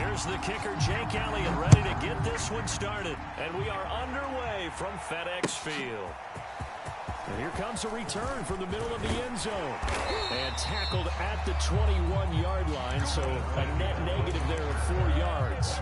Here's the kicker, Jake Elliott, ready to get this one started. And we are underway from FedEx Field. And here comes a return from the middle of the end zone. And tackled at the 21-yard line, so a net negative there of 4 yards.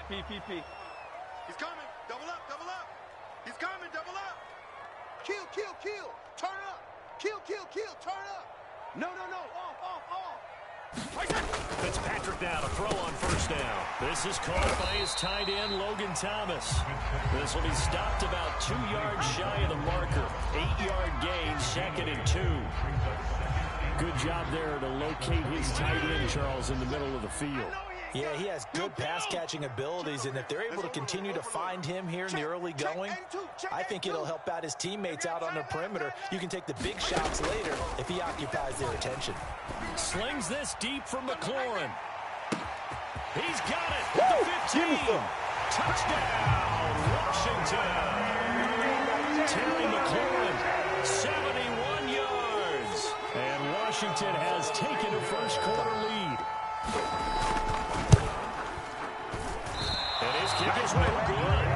PPP. He's coming. Double up, double up. He's coming, double up. Kill, kill, kill. Turn up. Kill, kill, kill. Turn up. No, no, no. Off. Fitzpatrick now to throw on first down. This is caught by his tight end, Logan Thomas. This will be stopped about 2 yards shy of the marker. 8-yard gain, 2nd and 2. Good job there to locate his tight end, Charles, in the middle of the field. Yeah, he has good pass-catching abilities, and if they're able to continue to find him here in the early going, I think it'll help out his teammates out on the perimeter. You can take the big shots later if he occupies their attention. Slings this deep from McLaurin. He's got it at the 15. Touchdown, Washington. Terry McLaurin, 71 yards. And Washington has taken a first-quarter lead. And his kick is no good.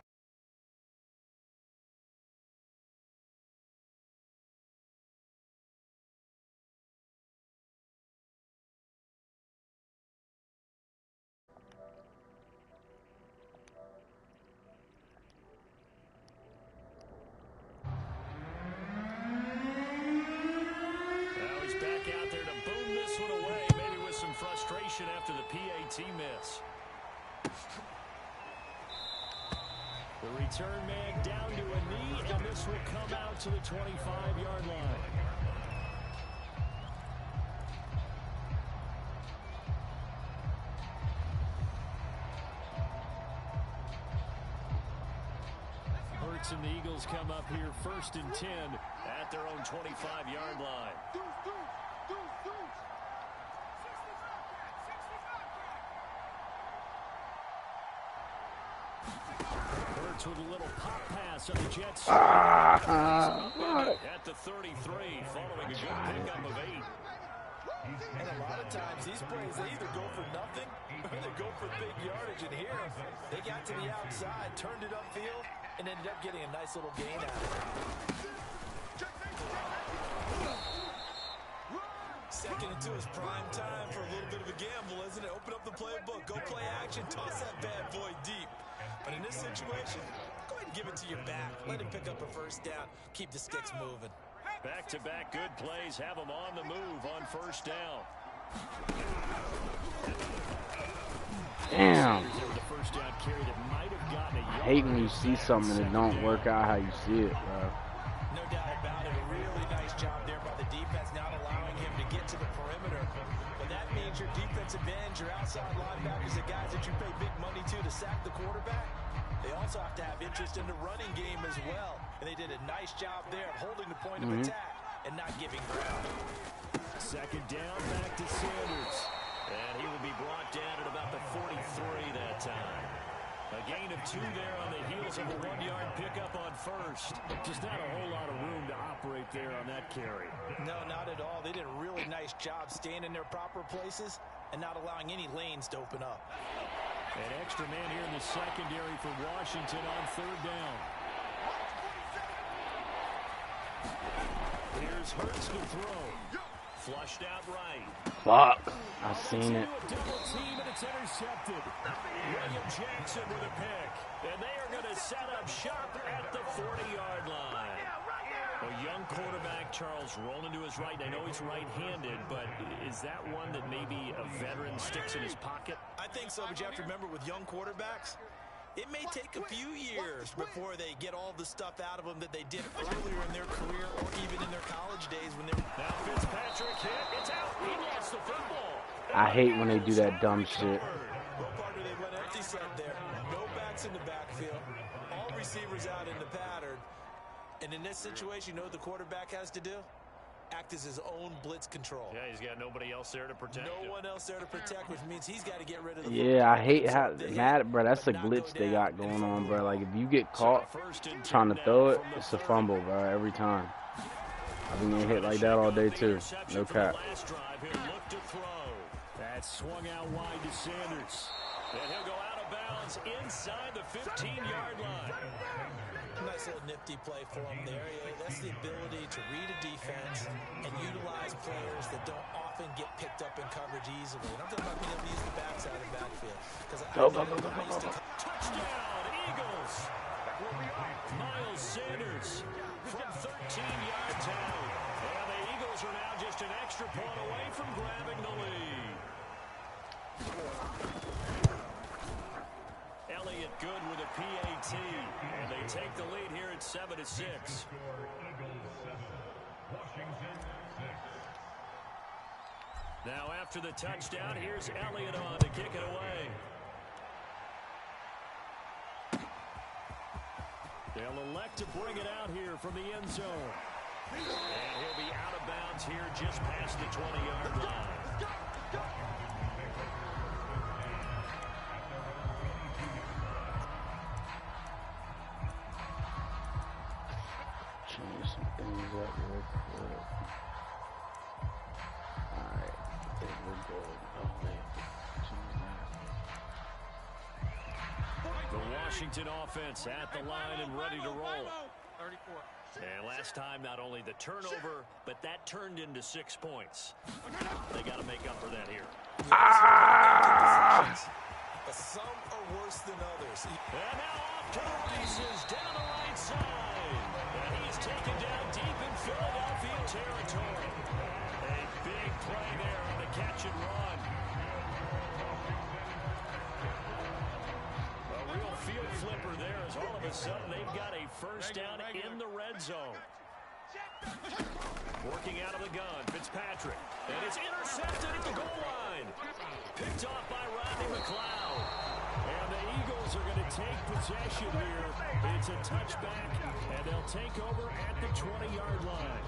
Now he's back out there to boom this one away, maybe with some frustration after the PAT miss. The return man down to a knee, and this will come out to the 25-yard line. Hurts and the Eagles come up here 1st and 10 at their own 25-yard line. With a little pop pass on the Jets. At the 33, following a good pickup of 8. And a lot of times these plays, they either go for nothing or they go for big yardage. And here, they got to the outside, turned it upfield, and ended up getting a nice little gain out of it. Second and 2 is prime time for a little bit of a gamble, isn't it? Open up the playbook, go play action, toss that bad boy deep. But in this situation, go ahead and give it to your back. Let him pick up a first down. Keep the sticks moving. Back-to-back good plays have him on the move on first down. Damn. I hate when you see something that don't work out how you see it, bro. No doubt about it. A really nice job there by the defense, not allowing him to get to the perimeter. But that means your defensive ends, your outside linebackers, the guys that you pay big money to sack the quarterback, they also have to have interest in the running game as well. And they did a nice job there of holding the point of attack and not giving ground. Second down, back to Sanders. And he will be brought down at about the 43 that time. A gain of 2 there on the heels of a 1-yard pickup on first. Just not a whole lot of room to operate there on that carry. No, not at all. They did a really nice job staying in their proper places and not allowing any lanes to open up. An extra man here in the secondary for Washington on 3rd down. Here's Hurts to throw. Flushed out right. Fuck. I seen it. Double team, and it's intercepted. William Jackson with a pick. And they are going to set up shop at the 40-yard line. A young quarterback, Charles, rolling to his right. I know he's right-handed, but is that one that maybe a veteran sticks in his pocket? I think so, but you have to remember with young quarterbacks, it may take a few years before they get all the stuff out of them that they did earlier in their career or even in their college days when they were... Now Fitzpatrick hit. It's out. He lost the football. I hate when they do that dumb shit. Well, partner, they went empty set there. No backs in the backfield. All receivers out in the pattern. And in this situation, you know what the quarterback has to do? Act as his own blitz control. Yeah, he's got nobody else there to protect him. No one else there to protect, which means he's got to get rid of the Yeah, I hate how mad, bro. That's a glitch they got going on, bro. Like if you get caught trying to throw it, it's a fumble, bro. Every time. I've been getting hit like that all day too. No cap. That swung out wide to Sanders. And he'll go out of bounds inside the 15-yard line. Nice little nifty play for him there. That's the ability to read a defense and utilize players that don't often get picked up in coverage easily. And I'm talking about being able to use the backside of the backfield. Touchdown, Eagles. Miles Sanders from 13 yards out. And the Eagles are now just an extra point away from grabbing the lead. Elliott good with a PAT, and they take the lead here at 7-6. Now after the touchdown, here's Elliott on to kick it away. They'll elect to bring it out here from the end zone. And he'll be out of bounds here just past the 20-yard line. Change some things up real quick. Alright, I think we're good. Oh, wait. Change that. The Washington offense at the line and ready to roll. 34. And last time, not only the turnover, but that turned into 6 points. They got to make up for that here. But some are worse than others. And now off to the races down the right side. And he's taken down deep in Philadelphia territory. A big play there on the catch and run. A real field flipper there as all of a sudden they've got a first down in the red zone. Working out of the gun, Fitzpatrick. And it's intercepted at the goal line. Picked off by Rodney McLeod. And the Eagles are going to take possession here. It's a touchback, and they'll take over at the 20-yard line.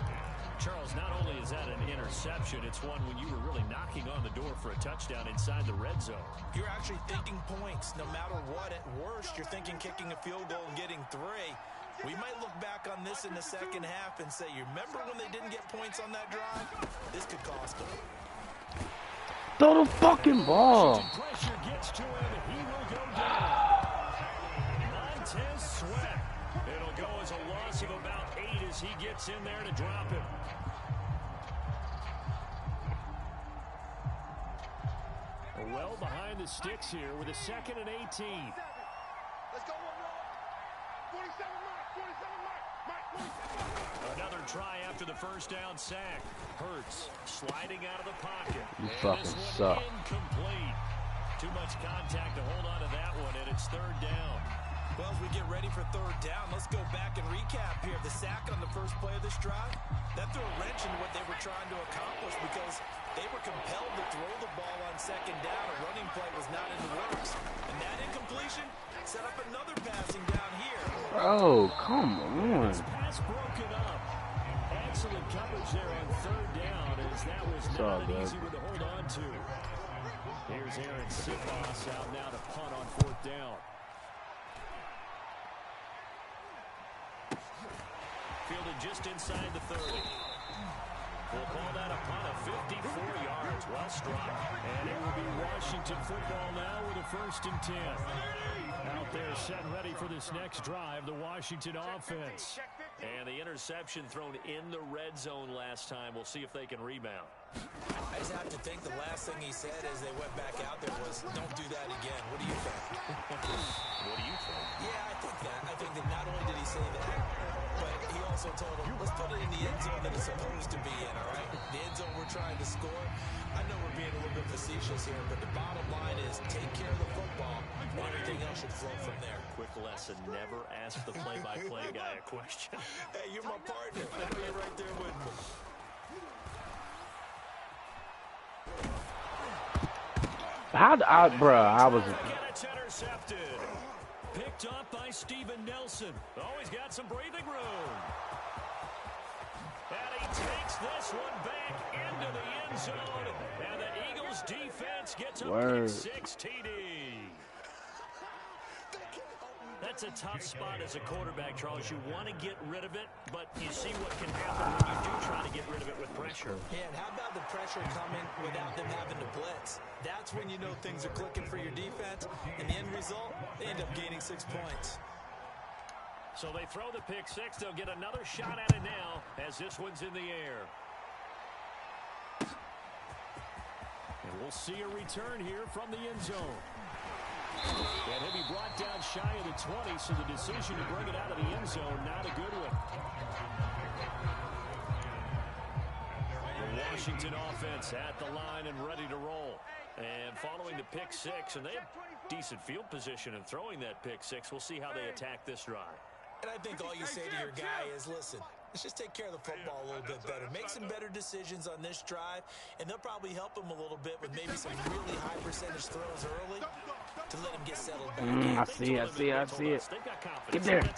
Charles, not only is that an interception, it's one when you were really knocking on the door for a touchdown inside the red zone. You're actually thinking points. No matter what, at worst, you're thinking kicking a field goal and getting 3. We might look back on this in the second half and say, you remember when they didn't get points on that drive? This could cost them. Throw the fucking ball. Pressure gets to him, and he will go down. Montez Sweat. It'll go as a loss of about 8 as he gets in there to drop him. Well behind the sticks here with a 2nd and 18. Let's go, 47 mark. Another try after the first down sack. Hurts sliding out of the pocket. You and fucking this one suck. Incomplete. Too much contact to hold on to that one, and it's 3rd down. Well, as we get ready for 3rd down, let's go back and recap here. The sack on the first play of this drive, that threw a wrench into what they were trying to accomplish because they were compelled to throw the ball on 2nd down. A running play was not in the works. And that incompletion set up another passing down here. Bro, come on. This pass broken up. Excellent coverage there on 3rd down as that was not an easy one to hold on to. Here's Aaron Sipos out now to punt on 4th down. Fielded just inside the 30. We'll call that a punt of 54 yards. Well struck. And it will be Washington football now with a 1st and 10. Out there set ready for this next drive, the Washington offense. And the interception thrown in the red zone last time. We'll see if they can rebound. I just have to think the last thing he said as they went back out there was, don't do that again. What do you think? What do you think? Yeah, I think that. I think that not only did he say that, but he also told him, let's put it in the end zone that it's supposed to be in, all right? The end zone we're trying to score. I know we're being a little bit facetious here, but the bottom line is take care of the football, and everything else should flow from there. Quick lesson, never ask the play-by-play guy a question. Hey, you're my partner. I know you're right there with me. I was Again, it's intercepted. Picked up by Steven Nelson. Oh, he's got some breathing room. And he takes this one back into the end zone. And the Eagles defense gets a pick six TD. That's a tough spot as a quarterback, Charles. You want to get rid of it, but you see what can happen when you do try to get rid of it with pressure. Yeah, and how about the pressure coming without them having to blitz? That's when you know things are clicking for your defense, and the end result, they end up gaining 6 points. So they throw the pick six. They'll get another shot at it now as this one's in the air. And we'll see a return here from the end zone. And he'll be brought down shy of the 20, so the decision to bring it out of the end zone, not a good one. The Washington offense at the line and ready to roll. And following the pick six, and they have decent field position in throwing that pick six. We'll see how they attack this drive. And I think all you say to your guy is, listen, let's just take care of the football a little bit better. Make some better decisions on this drive, and they'll probably help him a little bit with maybe some really high percentage throws early to let him get settled back. I see it. Get there. Yeah,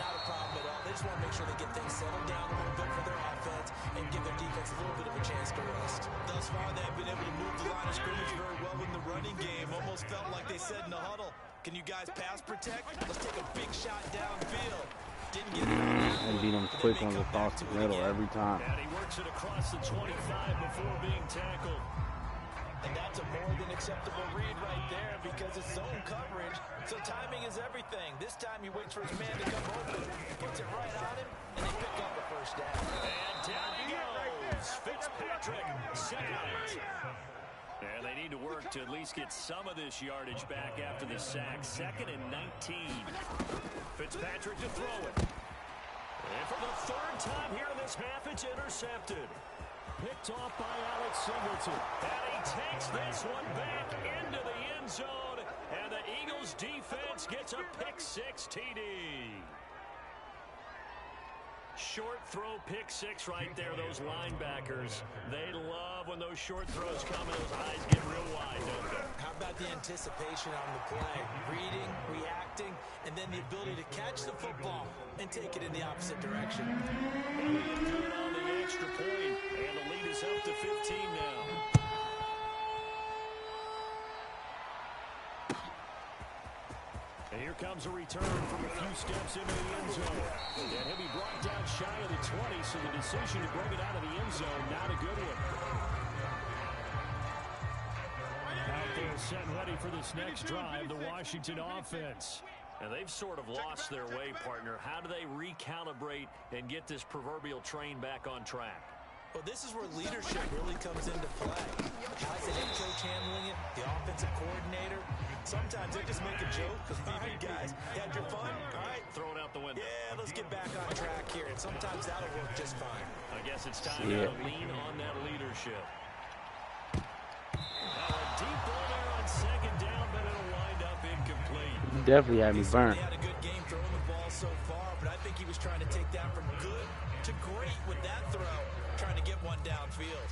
not a problem at all. They just want to make sure they get things settled down a little bit for their offense and give their defense a little bit of a chance to rest. Thus far, they've been able to move the line of scrimmage very well in the running game. Almost felt like they said in the huddle, can you guys pass protect? Let's take a big shot downfield. Didn't get it. And beat him quick on the across the middle every time. And he works it across the 25 before being tackled. And that's a more than acceptable read right there because it's zone coverage. So timing is everything. This time he waits for his man to come open, puts it right on him, and they pick up a first down. And down he goes. Fitzpatrick sacked. And they need to work to at least get some of this yardage back after the sack. 2nd and 19. Fitzpatrick to throw it. And for the 3rd time here in this half, it's intercepted. Picked off by Alex Singleton. And he takes this one back into the end zone. And the Eagles defense gets a pick six TD. Short throw pick six right there. Those linebackers, they love when those short throws come and those eyes get real wide, don't they? How about the anticipation on the play? Reading, reacting, and then the ability to catch the football and take it in the opposite direction. And they do it on the extra point, and the lead is up to 15 now. And here comes a return from a few steps into the end zone. And he'll be brought down shy of the 20, so the decision to bring it out of the end zone, not a good one. Out there set and ready for this next drive, the Washington offense. And they've sort of lost their way, partner. How do they recalibrate and get this proverbial train back on track? Well, this is where leadership really comes into play. How's the head coach handling it? The offensive coordinator? Sometimes they just make a joke. All right, guys, you had your fun? All right. Throw it out the window. Yeah, let's get back on track here. And sometimes that'll work just fine. I guess it's time now to lean on that leadership. A deep ball there on 2nd down, but it'll wind up incomplete. He definitely had me burned. He had a good game throwing the ball so far, but I think he was trying to take that from good to great with that throw, trying to get one downfield.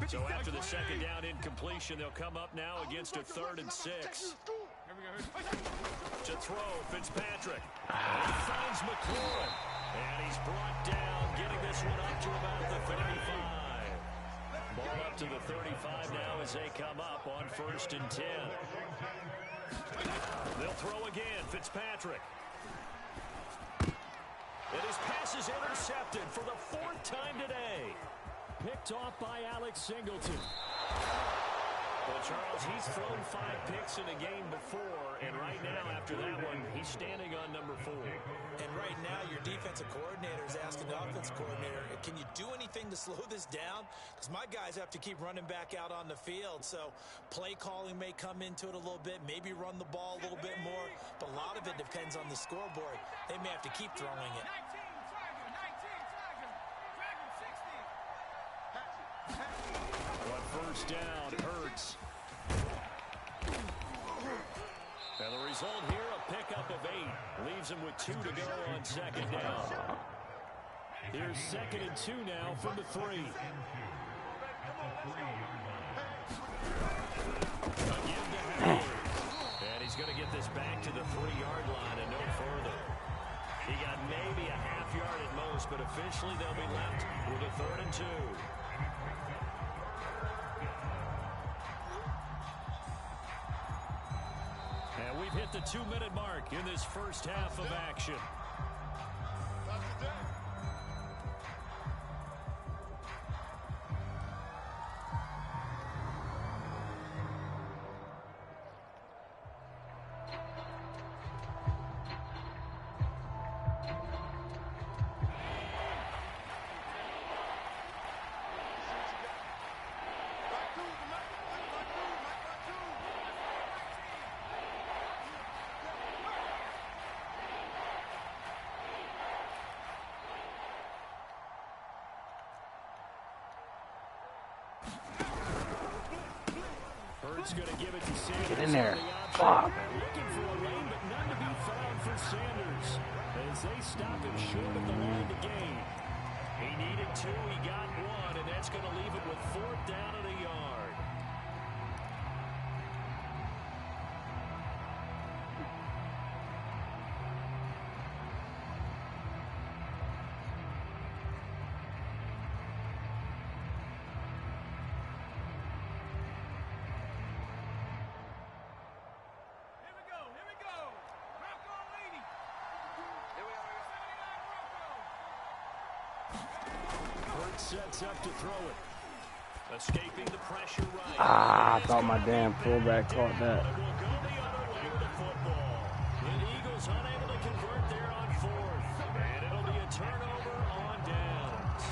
So after the 2nd down incompletion, they'll come up now against a 3rd and 6. To throw, Fitzpatrick. And he finds McLaurin. And he's brought down, getting this one up to about the 35. Ball up to the 35 now as they come up on 1st and 10. They'll throw again, Fitzpatrick. And his pass is intercepted for the 4th time today. Picked off by Alex Singleton. Well, Charles, he's thrown 5 picks in a game before, and right now, after that one, he's standing on number 4. And right now, your defensive coordinator is asking the offensive coordinator, can you do anything to slow this down? Because my guys have to keep running back out on the field, so play calling may come into it a little bit, maybe run the ball a little bit more, but a lot of it depends on the scoreboard. They may have to keep throwing it. On 1st down, Hurts. And the result here, a pickup of 8. Leaves him with 2 to go on 2nd down. Here's 2nd and 2 now from the 3. Again to Howard. And he's going to get this back to the 3-yard line and no further. He got maybe a half yard at most, but officially they'll be left with a 3rd and 2. And we've hit the 2-minute mark in this first half of action. Going to give it to Sanders. Get in there. Fuck. Looking for a lane, but none to be found for Sanders as they stop him short of the line to gain. He needed 2, he got 1, and that's going to leave it with 4th down and a yard. Sets up to throw it. Escaping the pressure right. I thought my damn fullback caught that. It will go the other way with the football. The Eagles unable to convert there on 4th. And it'll be a turnover on downs.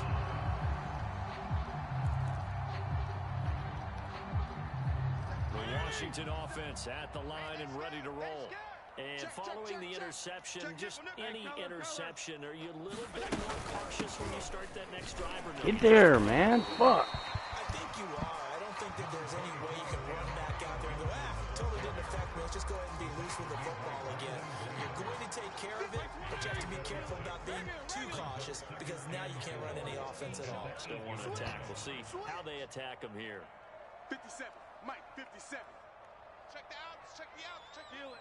The Washington offense at the line and ready to roll. And following the interception, just any interception, are you a little bit more cautious when you start that next drive or no? Get there, man. Fuck. I think you are. I don't think that there's any way you can run back out there and go, totally didn't affect me. Let's just go ahead and be loose with the football again. You're going to take care of it, but you have to be careful about being too cautious because now you can't run any offense at all. Still want to attack. We'll see how they attack him here. 57, Mike, 57. Check the outs, check the outs, check the outs.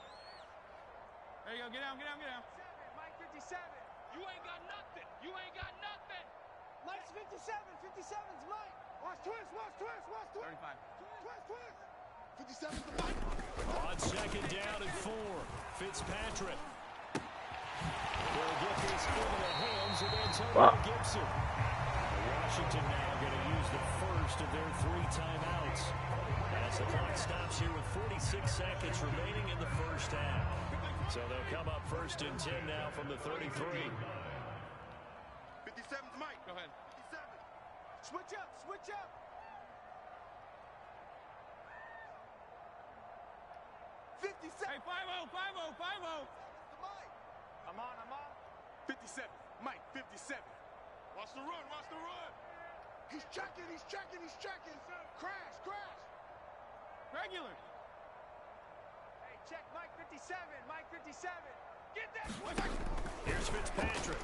There you go. Get down, get down, get down. Mike 57. You ain't got nothing. You ain't got nothing. Mike's 57. 57's Mike. Watch twist, watch twist, watch twist. 35. Twist, twist. 57's the Mike. On 2nd down and 4, Fitzpatrick. They'll get this into the hands of Antonio Gibson. Washington now going to use the first of their 3 timeouts. As the clock stops here with 46 seconds remaining in the first half. So they'll come up 1st and 10 now from the 33. 57's Mike. Go ahead. 57. Switch up, switch up. 57. Hey, 5-0, 5-0, 5-0. Mike. I'm on. 57. Mike, 57. Watch the run, watch the run. He's checking. Crash. Regular. Hey, check Mike 57. Mike 57. Get that. Here's Fitzpatrick.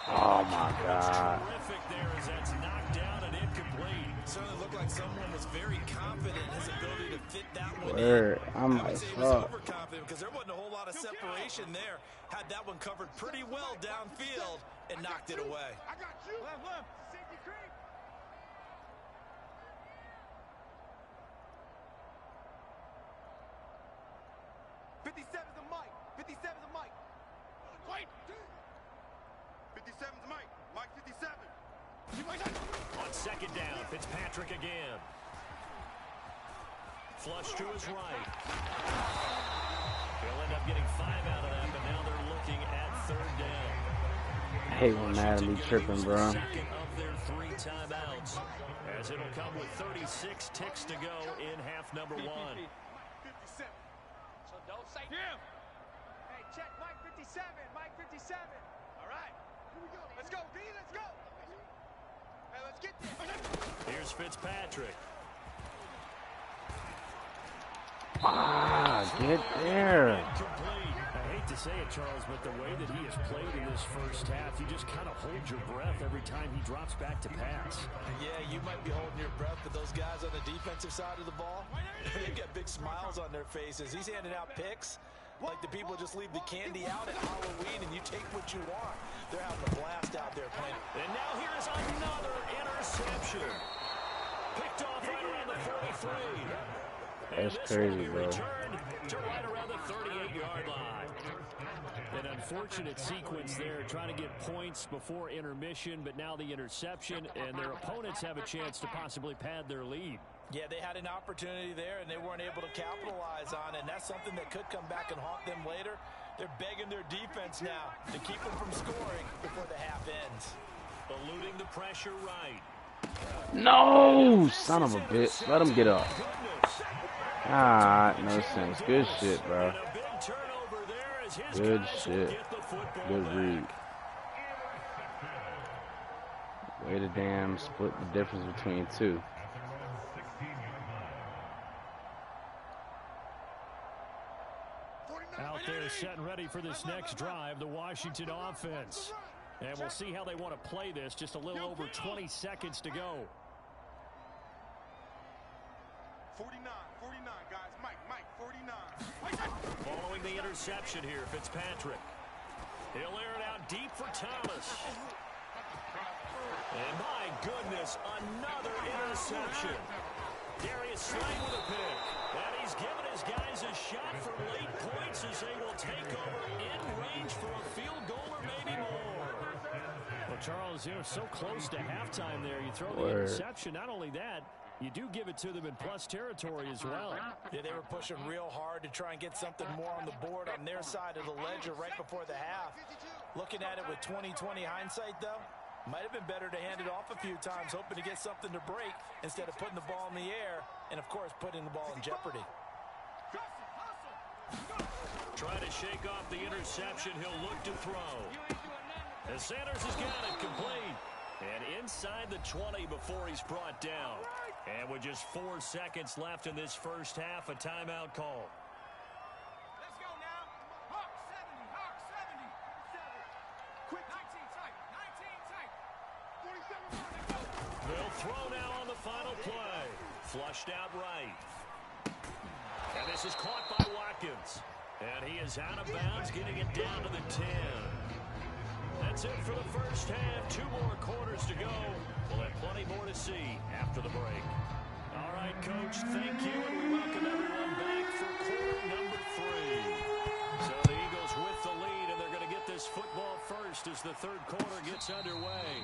Oh my God. Terrific there as that's knocked down and incomplete. Certainly looked like someone was very confident in his ability to fit that one Word. in. I'm I would like, say he was fuck. overconfident because there wasn't a whole lot of separation there. Had that one covered pretty well downfield and knocked it away. I got you. Left. Safety creep. Wait. 57's Mike. Mike 57. On 2nd down, Fitzpatrick again. Flush to his right. He'll end up getting 5 out of that, but now they're looking at 3rd down. I hate when Madden be tripping, bro. Second of their 3 timeouts, as it'll come with 36 ticks to go in half number 1. 57. So don't say Yeah. Hey, check Mike 57. Mike 57. All right. Here we go. Let's go, D. Let's go. Hey, let's get this. Here's Fitzpatrick. Get there. Incomplete. I hate hate to say it, Charles, but the way that he has played in this first half, you just kind of hold your breath every time he drops back to pass. Yeah, you might be holding your breath, but those guys on the defensive side of the ball, they've got big smiles on their faces. He's handing out picks like the people just leave the candy out at Halloween and you take what you want. They're having a blast out there playing. And now here's another interception. Picked off right around the 43. That's crazy, bro. To right around the 38-yard line. An unfortunate sequence there, trying to get points before intermission, but now the interception, and their opponents have a chance to possibly pad their lead. Yeah, they had an opportunity there, and they weren't able to capitalize on it, and that's something that could come back and haunt them later. They're begging their defense now to keep them from scoring before the half ends. Eluding the pressure right. No, son of a bitch. Let him get up. Ah, no sense. Good shit, bro. Good shit. Good read. Way to damn split the difference between two. Out there setting ready for this next drive, the Washington offense. And we'll see how they want to play this. Just a little over 20 seconds to go. 49, guys. Mike, 49. Following the interception here, Fitzpatrick. He'll air it out deep for Thomas. And my goodness, another interception. Darius Slade with a pick. And he's given his guys a shot for late points as they will take over in range for a field goal or maybe more. Well, Charles, you're so close to halftime there. You throw the interception. Not only that, you do give it to them in plus territory as well. Yeah, they were pushing real hard to try and get something more on the board on their side of the ledger right before the half. Looking at it with 20/20 hindsight, though, might have been better to hand it off a few times, hoping to get something to break instead of putting the ball in the air and, of course, putting the ball in jeopardy. Try to shake off the interception. He'll look to throw. And Sanders has got it complete. And inside the 20 before he's brought down. And with just 4 seconds left in this first half, a timeout call. Let's go now. Hawk 70, Hawk 70. Quick. 19 tight, 19 tight. 47. They'll throw now on the final play. Flushed out right. And this is caught by Watkins. And he is out of bounds, getting it down to the 10. That's it for the first half. 2 more quarters to go. We'll have plenty more to see after the break. All right, Coach, thank you, and we welcome everyone back for quarter number 3. So the Eagles with the lead, and they're going to get this football first as the third quarter gets underway.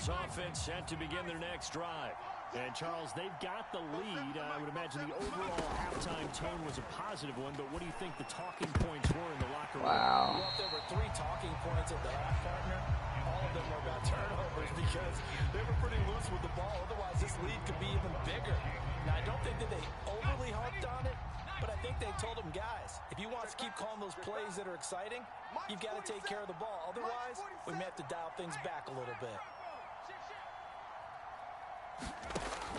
Offense set to begin their next drive. And, Charles, they've got the lead. I would imagine the overall halftime tone was a positive one, but what do you think the talking points were in the locker room? Wow. Well, if there were 3 talking points at the half, partner, all of them were about turnovers because they were pretty loose with the ball. Otherwise, this lead could be even bigger. Now, I don't think that they overly harped on it, but I think they told them, guys, if you want us to keep calling those plays that are exciting, you've got to take care of the ball. Otherwise, we may have to dial things back a little bit.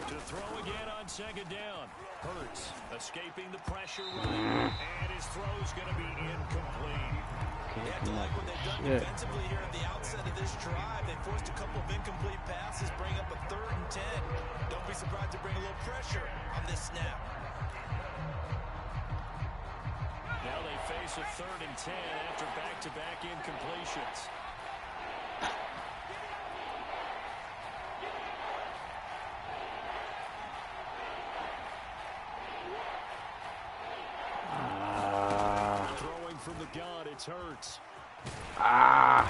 To throw again on second down. Hurts escaping the pressure right. And his throw's going to be incomplete. They have to like what they've done defensively here at the outset of this drive. They forced a couple of incomplete passes, bring up a 3rd and 10. Don't be surprised to bring a little pressure on this snap. Now they face a 3rd and 10 after back-to-back incompletions. Throwing from the gun, it's Hurts. And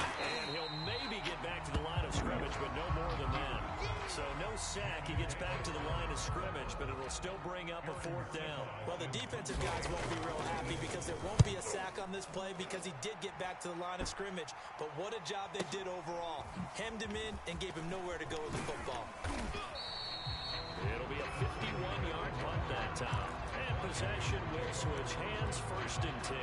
he'll maybe get back to the line of scrimmage, but no more than that. So no sack. He gets back to the line of scrimmage, but it'll still bring up a 4th down. Well, the defensive guys won't be real happy because there won't be a sack on this play because he did get back to the line of scrimmage. But what a job they did overall. Hemmed him in and gave him nowhere to go with the football. It'll be a 51-yard punt that time. And possession will switch hands, 1st and 10.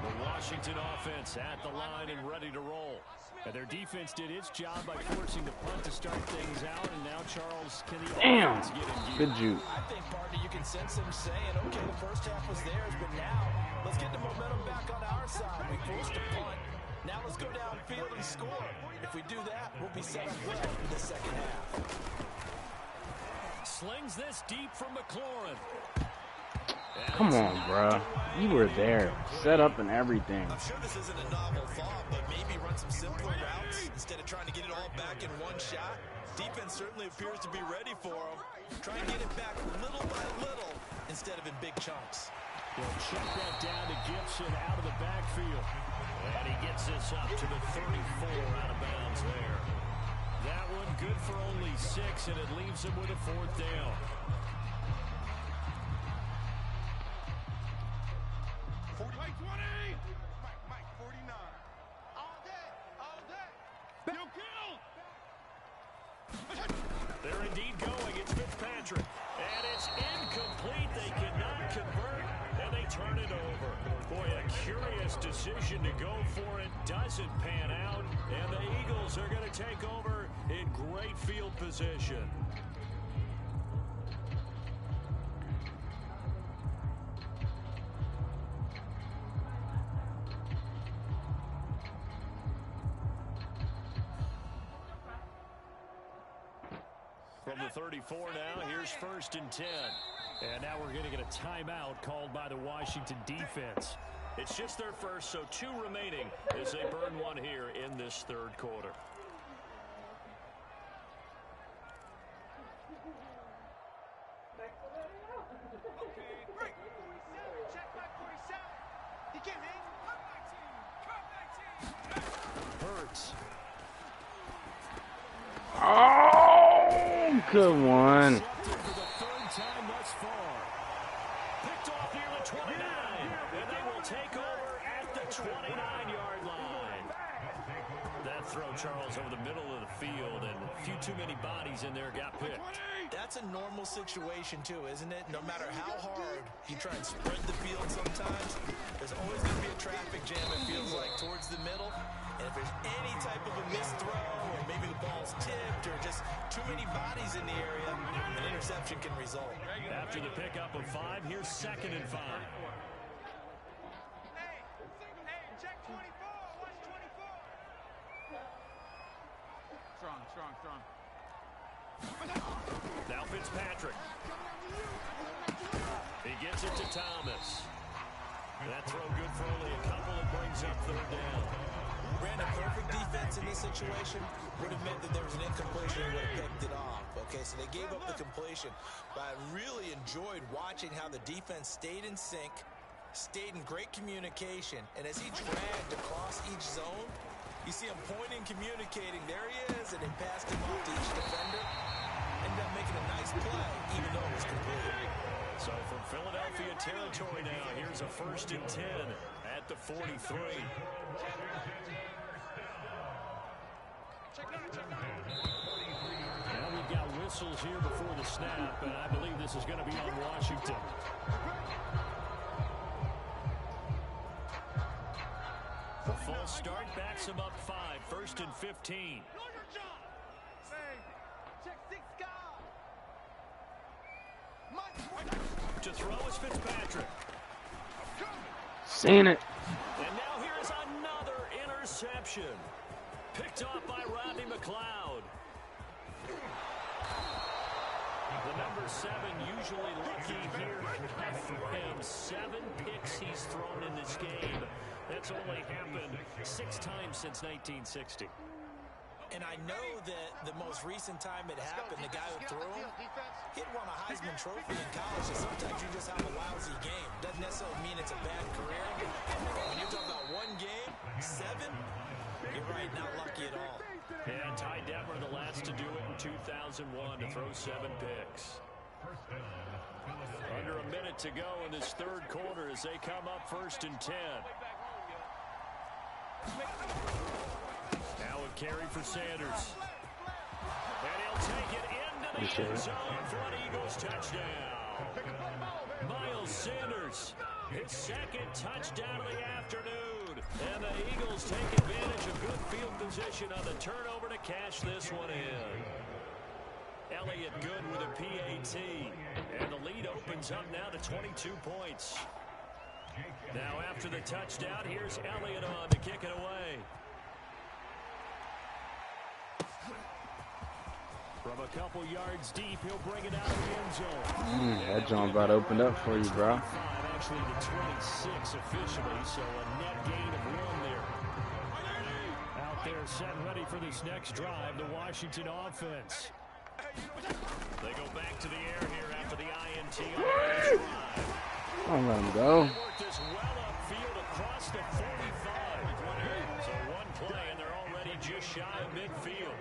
The Washington offense at the line and ready to roll. And their defense did its job by forcing the punt to start things out, and now Charles, can the offense get in gear? Good juke. I think, partner, you can sense him saying, okay, the first half was theirs, but now let's get the momentum back on our side. We forced a punt. Now let's go downfield and score. If we do that, we'll be set up well for the second half. Slings this deep from McLaurin. Come on, bro. You were there. Set up and everything. I'm sure this isn't a novel thought, but maybe run some simpler routes instead of trying to get it all back in one shot. Defense certainly appears to be ready for him. Try and get it back little by little instead of in big chunks. He'll check that down to Gibson out of the backfield. And he gets this up to the 34 out of bounds there. That one good for only 6, and it leaves him with a 4th down. Mike, 49. All day. You'll kill. They're indeed going. It's Fitzpatrick. And it's incomplete. They cannot convert, and they turn it over. Boy, a curious decision to go for it. Doesn't pan out, and the Eagles are going to take over in great field position. From the 34 now, here's 1st and 10. And now we're going to get a timeout called by the Washington defense. It's just their first, so 2 remaining as they burn one here in this 3rd quarter. Hurts. Oh, good one. For the 3rd time thus far. Picked off near the 29, and they will take over at the 29-yard line. That throw, Charles, over the middle of the field, and a few too many bodies in there got picked. That's a normal situation, too, isn't it? No matter how hard you try and spread the field sometimes, there's always going to be a traffic jam, it feels like, towards the middle. And if there's any type of a missed throw, or maybe the ball's tipped, or just too many bodies in the area, an interception can result. After the pickup of 5, here's 2nd and 5. Hey, check 24. Watch 24. Strong. Now Fitzpatrick. He gets it to Thomas. That throw good for only a couple and brings up 3rd down. Brandon, perfect defense in this situation would have meant that there was an incompletion and would have picked it off. Okay, so they gave up the completion. But I really enjoyed watching how the defense stayed in sync, stayed in great communication, and as he dragged across each zone, you see him pointing, communicating. There he is, and he passed him off to each defender. Ended up making a nice play, even though it was complete. So from Philadelphia territory now, here's a 1st and 10 at the 43. Now we've got whistles here before the snap, and I believe this is going to be on Washington. The false start backs him up 5, 1st and 15. To throw is Fitzpatrick. Seen it. And now here's another interception. Picked off by Rodney McLeod. The number 7 usually lucky here for him. 7 picks he's thrown in this game. That's only happened 6 times since 1960. And I know that the most recent time it happened, the guy who threw him, he'd won a Heisman Trophy in college, and sometimes you just have a lousy game. Doesn't necessarily mean it's a bad career. When you're talking about 1 game, 7, you're right, not lucky at all. And Ty Detmer, the last to do it in 2001, to throw 7 picks. Under a minute to go in this 3rd quarter as they come up 1st and 10. Now a carry for Sanders. And he'll take it into the end zone for an Eagles touchdown. Miles Sanders, his second touchdown of the afternoon. And the Eagles take advantage of good field position on the turnover to cash this one in. Elliott good with a PAT. And the lead opens up now to 22 points. Now after the touchdown, here's Elliott on to kick it away. From a couple yards deep, he'll bring it out of the end zone. That jump about opened up for you, bro. Actually to 26 officially, so a net gain of 1 there. Out there set and ready for this next drive, the Washington offense. They go back to the air here after the INT on the last drive. Don't let him go. Worked this well upfield across the 45. So one play, and they're already just shy of midfield.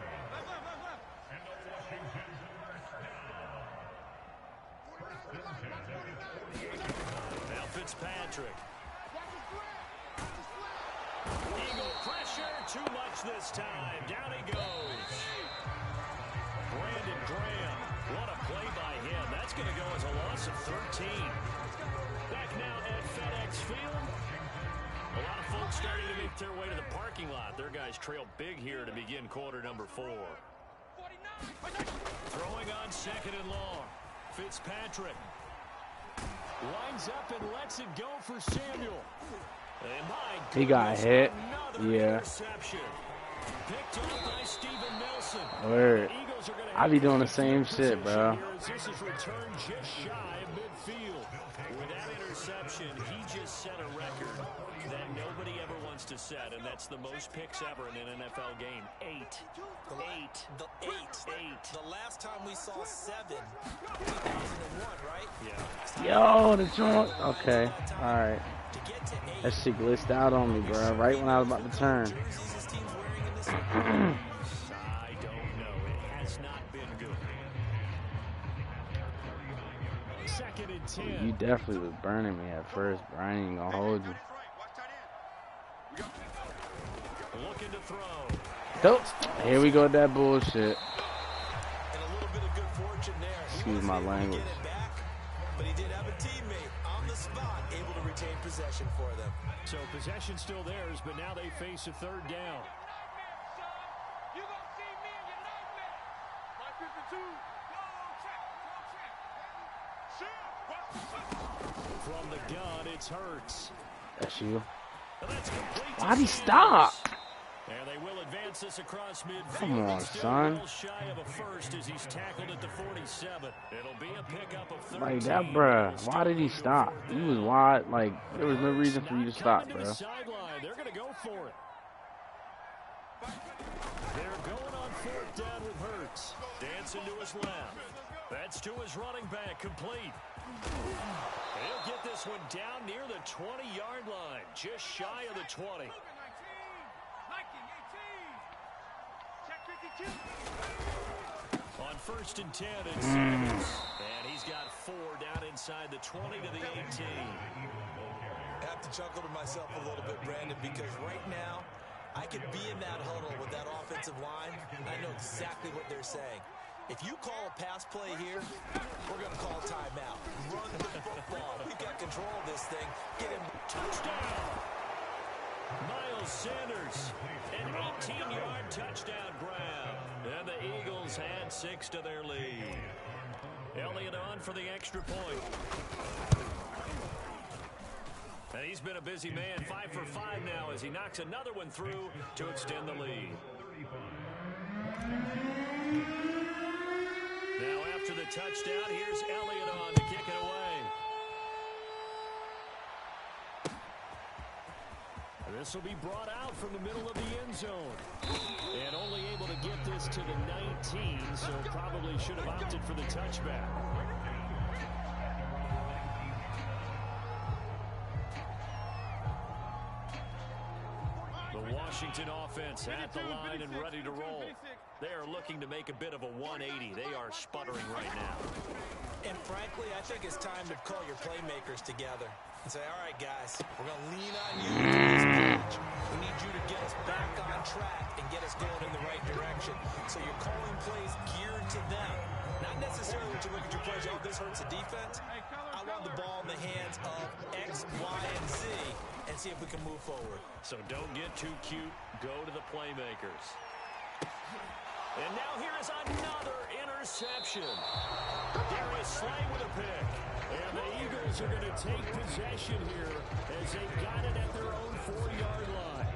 Now Fitzpatrick. Eagle pressure, too much this time. Down he goes. Brandon Graham, what a play by him. That's going to go as a loss of 13. Back now at FedEx Field. A lot of folks starting to make their way to the parking lot. Their guys trail big here to begin quarter number 4. Throwing on second and long. Fitzpatrick lines up and lets it go for Samuel. And my He got hit. Yeah. Picked up by Steven Nelson. Word. I be doing the same shit, bro. This is returned just shy of midfield. With that interception, he just set a record that nobody ever wants to set, and that's the most picks ever in an NFL game. 8. The last time we saw 7, 2001, right? Yeah. Yo, the joint. Okay. All right. That shit glitched out on me, bro. Right when I was about to turn. I don't know. It has not been good. Second and 10. You definitely was burning me at first, bro. I ain't gonna hold you. Looking to throw. Nope. Here we go with that bullshit. And a little bit of good fortune there. Excuse my language. Get it back, but he did have a teammate on the spot able to retain possession for them. So possession still theirs, but now they face a third down. You gonna see me in your nightmare. My 52. From the gun, it's Hurts. That's you. And that's complete. Why'd he stop? And they will advance this across midfield. Come on, Still son. well shy of a first as he's tackled at the 47. It'll be a pickup of 13. Like that, bruh. Why did he stop? He was wide. Like, there was no reason for you to stop, bro. They're going to go for it. They're going on 4th down with Hurts. Dancing to his left. That's to his running back, complete. He'll get this one down near the 20-yard line, just shy of the 20. On 1st and 10, it's Sanders. And he's got 4 down inside the 20 to the 18. I have to chuckle to myself a little bit, Brandon, because right now, I could be in that huddle with that offensive line. I know exactly what they're saying. If you call a pass play here, we're going to call timeout. Run the football. We've got control of this thing. Get him. Touchdown. Miles Sanders, an 18-yard touchdown grab. And the Eagles add 6 to their lead. Elliott on for the extra point. And he's been a busy man, 5 for 5 now as he knocks another one through to extend the lead. Now after the touchdown, here's Elliott on to kick it away. This will be brought out from the middle of the end zone. And only able to get this to the 19, so probably should have opted for the touchback. The Washington offense at the line and ready to roll. They are looking to make a bit of a 180. They are sputtering right now. And frankly, I think it's time to call your playmakers together and say, all right, guys, we're going to lean on you to this match. We need you to get us back on track and get us going in the right direction. So you're calling plays geared to them. Not necessarily to look at your plays, oh, this hurts the defense. I want the ball in the hands of X, Y, and Z and see if we can move forward. So don't get too cute. Go to the playmakers. And now here is another interception. Darius Slay with a pick. And the Eagles are going to take possession here as they've got it at their own 4-yard line.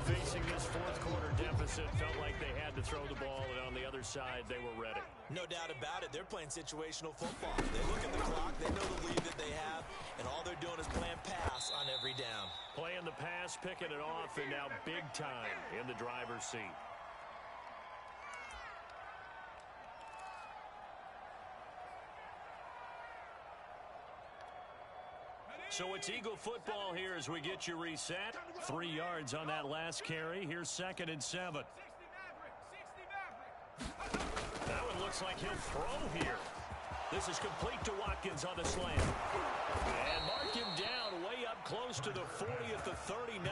Facing this fourth-quarter deficit, felt like they had to throw the ball, and on the other side, they were ready. No doubt about it. They're playing situational football. They look at the clock. They know the lead that they have, and all they're doing is playing pass on every down. Playing the pass, picking it off, and now big time in the driver's seat. So it's Eagle football here as we get you reset. 3 yards on that last carry. Here's 2nd and 7. That one looks like he'll throw here. This is complete to Watkins on the slant. And mark him down way up close to the 40 at the 39.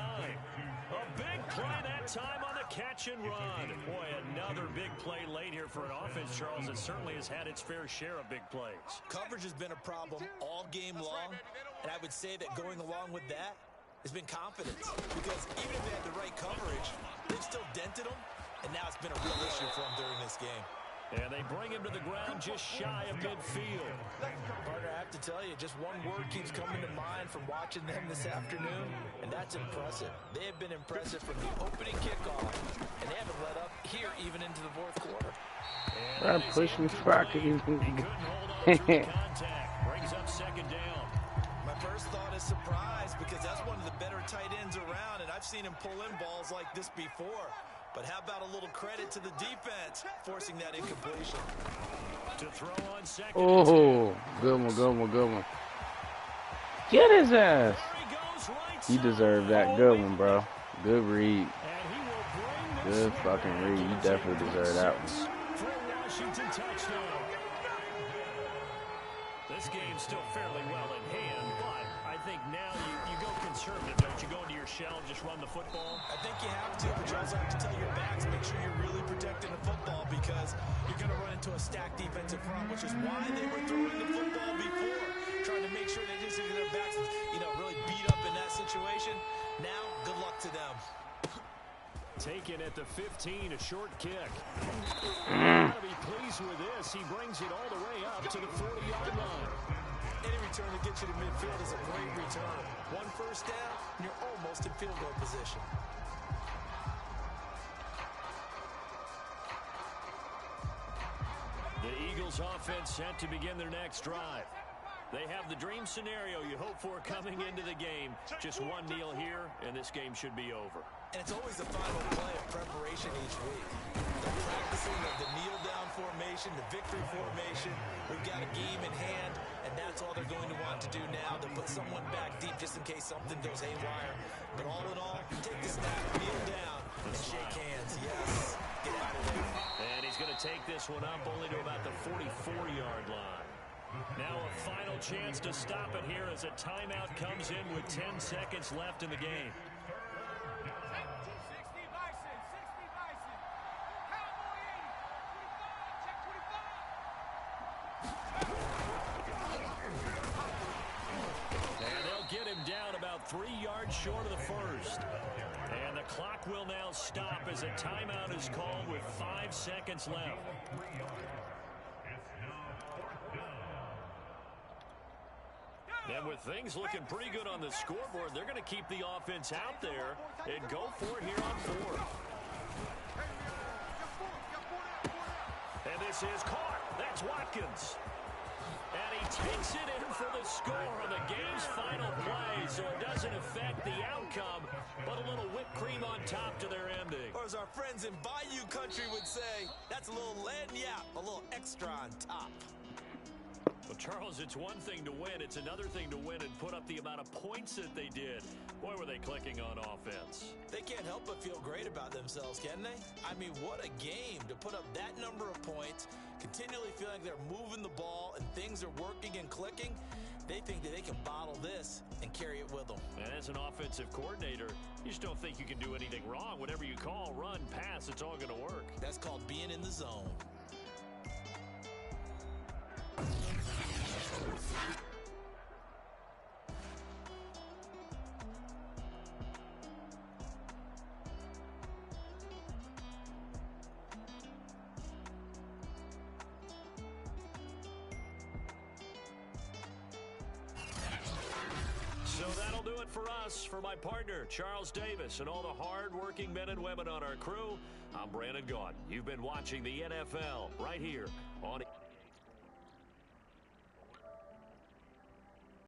A big play that time on the catch and run. Boy, another big play late here for an offense, Charles, that certainly has had its fair share of big plays. Coverage has been a problem all game long, and I would say that going along with that has been confidence. Because even if they had the right coverage, they've still dented them, and now it's been a real issue for them during this game. And they bring him to the ground just shy of midfield. Partner, I have to tell you, just one word keeps coming to mind from watching them this afternoon, and that's impressive. They have been impressive from the opening kickoff, and they haven't let up here even into the fourth quarter. I'm pushing Sprocket. Brings up 2nd down. My first thought is surprise because that's one of the better tight ends around, and I've seen him pull in balls like this before. But how about a little credit to the defense forcing that incompletion? To throw on 2nd. Oh, good one, good one, good one. Get his ass. He deserved that. Good one, bro. Good read. Good fucking read. You definitely deserve that one. For a Washington touchdown. This game's still fairly well in hand, but I think now you go conservative, don't you? Go into your shell and just run the football? I think you have to, but you also have to tell your backs, make sure you're really protecting the football because you're going to run into a stacked defensive front, which is why they were throwing the football before, trying to make sure they just get their backs, really beat up in that situation. Now, good luck to them. Taken at the 15, a short kick. Gotta be pleased with this. He brings it all the way up to the 40-yard line. Any return to get you to midfield is a great return. 1 first down, and you're almost in field goal position. The Eagles offense set to begin their next drive. They have the dream scenario you hope for coming into the game. Just one kneel here, and this game should be over. And it's always the final play of preparation each week. The practicing of the kneel-down formation, the victory formation. We've got a game in hand, and that's all they're going to want to do now, to put someone back deep just in case something goes haywire. But all in all, take the snap, kneel down, and shake hands. Yes, get out of there. And he's going to take this one up only to about the 44-yard line. Now a final chance to stop it here as a timeout comes in with 10 seconds left in the game. And they'll get him down about 3 yards short of the first. And the clock will now stop as a timeout is called with 5 seconds left. And with things looking pretty good on the scoreboard, they're going to keep the offense out there and go for it here on 4th. And this is caught. That's Watkins. And he takes it in for the score on the game's final play, so it doesn't affect the outcome, but a little whipped cream on top to their ending. Or as our friends in Bayou Country would say, that's a little lagniappe, a little extra on top. Well, Charles, it's one thing to win. It's another thing to win and put up the amount of points that they did. Boy, were they clicking on offense. They can't help but feel great about themselves, can they? I mean, what a game to put up that number of points, continually feeling like they're moving the ball and things are working and clicking. They think that they can bottle this and carry it with them. And as an offensive coordinator, you just don't think you can do anything wrong. Whatever you call, run, pass, it's all going to work. That's called being in the zone. do it for us. For my partner, Charles Davis, and all the hard-working men and women on our crew, I'm Brandon Gaudin. You've been watching the NFL right here on